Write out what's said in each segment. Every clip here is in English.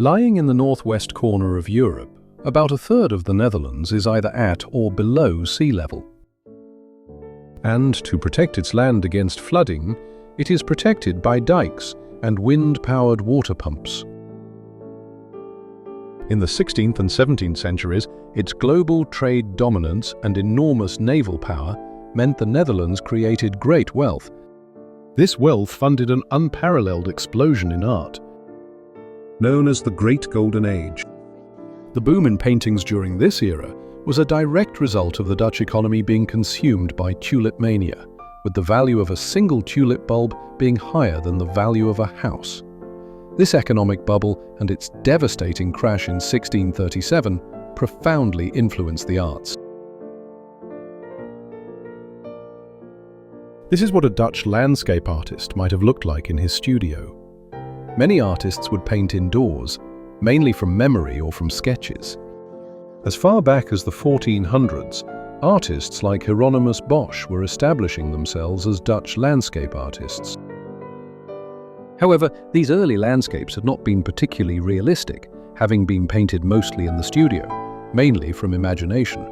Lying in the northwest corner of Europe, about a third of the Netherlands is either at or below sea level. And to protect its land against flooding, it is protected by dikes and wind-powered water pumps. In the 16th and 17th centuries, its global trade dominance and enormous naval power meant the Netherlands created great wealth. This wealth funded an unparalleled explosion in art, known as the Great Golden Age. The boom in paintings during this era was a direct result of the Dutch economy being consumed by tulip mania, with the value of a single tulip bulb being higher than the value of a house. This economic bubble and its devastating crash in 1637 profoundly influenced the arts. This is what a Dutch landscape artist might have looked like in his studio. Many artists would paint indoors, mainly from memory or from sketches. As far back as the 1400s, artists like Hieronymus Bosch were establishing themselves as Dutch landscape artists. However, these early landscapes had not been particularly realistic, having been painted mostly in the studio, mainly from imagination.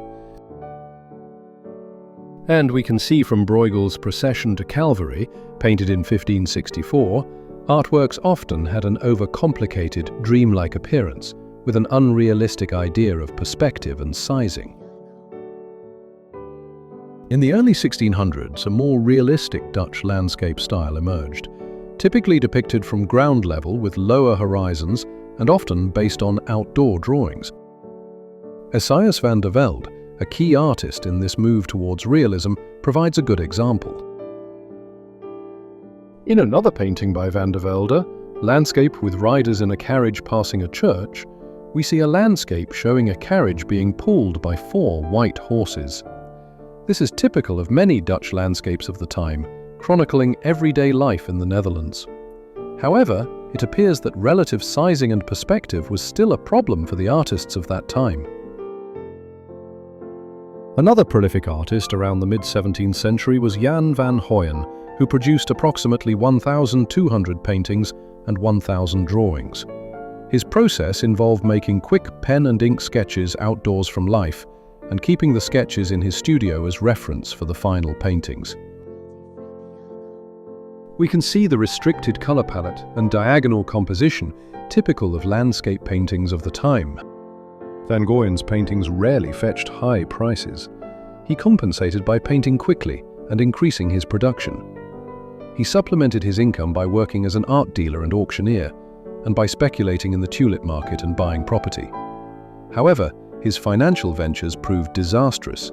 And we can see from Bruegel's Procession to Calvary, painted in 1564, artworks often had an overcomplicated, dreamlike appearance, with an unrealistic idea of perspective and sizing. In the early 1600s, a more realistic Dutch landscape style emerged, typically depicted from ground level with lower horizons and often based on outdoor drawings. Esaias van der Velde, a key artist in this move towards realism, provides a good example. In another painting by van der Velde, Landscape with Riders in a Carriage Passing a Church, we see a landscape showing a carriage being pulled by 4 white horses. This is typical of many Dutch landscapes of the time, chronicling everyday life in the Netherlands. However, it appears that relative sizing and perspective was still a problem for the artists of that time. Another prolific artist around the mid-17th century was Jan van Hoyen, who produced approximately 1,200 paintings and 1,000 drawings. His process involved making quick pen and ink sketches outdoors from life and keeping the sketches in his studio as reference for the final paintings. We can see the restricted color palette and diagonal composition typical of landscape paintings of the time. Van Goyen's paintings rarely fetched high prices. He compensated by painting quickly and increasing his production. He supplemented his income by working as an art dealer and auctioneer, and by speculating in the tulip market and buying property. However, his financial ventures proved disastrous.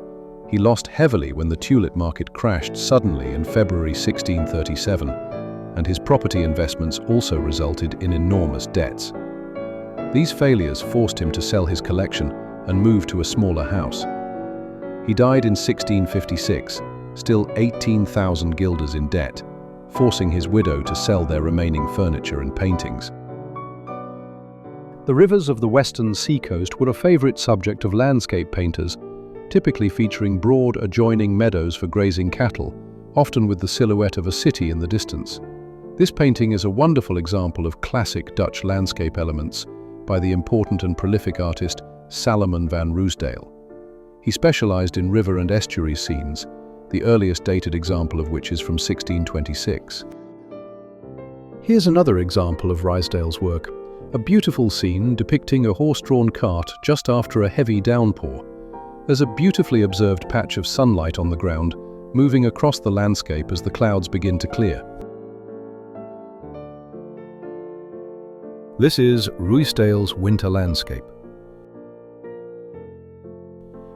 He lost heavily when the tulip market crashed suddenly in February 1637, and his property investments also resulted in enormous debts. These failures forced him to sell his collection and move to a smaller house. He died in 1656, still 18,000 guilders in debt, forcing his widow to sell their remaining furniture and paintings. The rivers of the western seacoast were a favorite subject of landscape painters, typically featuring broad adjoining meadows for grazing cattle, often with the silhouette of a city in the distance. This painting is a wonderful example of classic Dutch landscape elements by the important and prolific artist Salomon van Ruisdael. He specialized in river and estuary scenes, the earliest dated example of which is from 1626. Here's another example of Ruisdael's work, a beautiful scene depicting a horse-drawn cart just after a heavy downpour. There's a beautifully observed patch of sunlight on the ground, moving across the landscape as the clouds begin to clear. This is Ruisdael's winter landscape.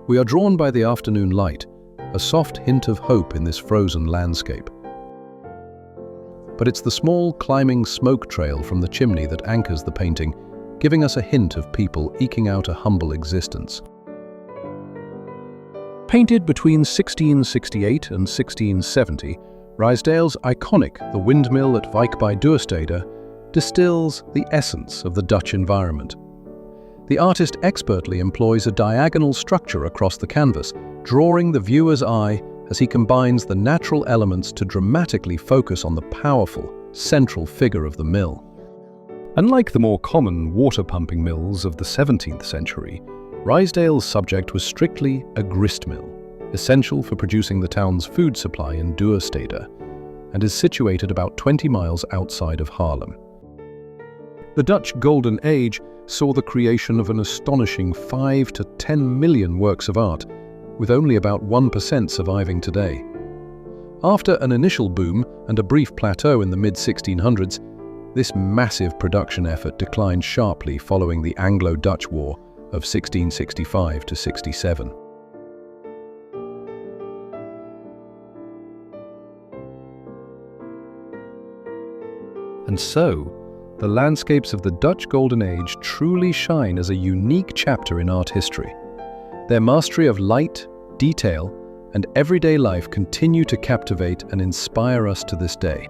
We are drawn by the afternoon light, a soft hint of hope in this frozen landscape. But it's the small climbing smoke trail from the chimney that anchors the painting, giving us a hint of people eking out a humble existence. Painted between 1668 and 1670, Ruisdael's iconic The Windmill at Wijk bij Duurstede distills the essence of the Dutch environment. The artist expertly employs a diagonal structure across the canvas, drawing the viewer's eye as he combines the natural elements to dramatically focus on the powerful, central figure of the mill. Unlike the more common water-pumping mills of the 17th century, Ruisdael's subject was strictly a grist mill, essential for producing the town's food supply in Duurstede, and is situated about 20 miles outside of Haarlem. The Dutch Golden Age saw the creation of an astonishing 5 to 10 million works of art, with only about 1% surviving today. After an initial boom and a brief plateau in the mid-1600s, this massive production effort declined sharply following the Anglo-Dutch War of 1665 to 67. And so, the landscapes of the Dutch Golden Age truly shine as a unique chapter in art history. Their mastery of light, detail, and everyday life continue to captivate and inspire us to this day.